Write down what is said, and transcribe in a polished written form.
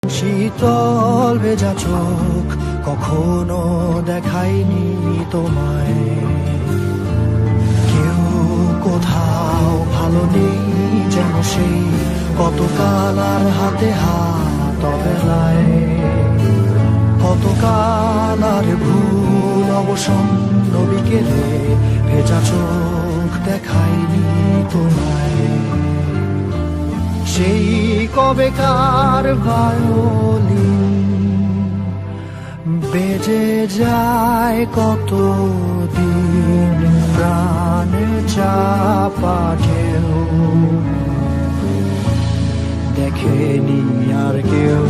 শীতল ভেজা চোখ কখনো দেখায়নি তোমায়, কেউ কোথাও ভালো নেই যেন সেই কতকাল আর হাতে হাত অবেলায়, কতকাল আর ভুল অবসন্ন বিকেলে ভেজা চোখ দেখায়নি তোমায়। সেই কবেকার ভায়োলিন বেজে যায় কতদিন, প্রাণে চাপা ঢেউ দেখেনি আর কেউ।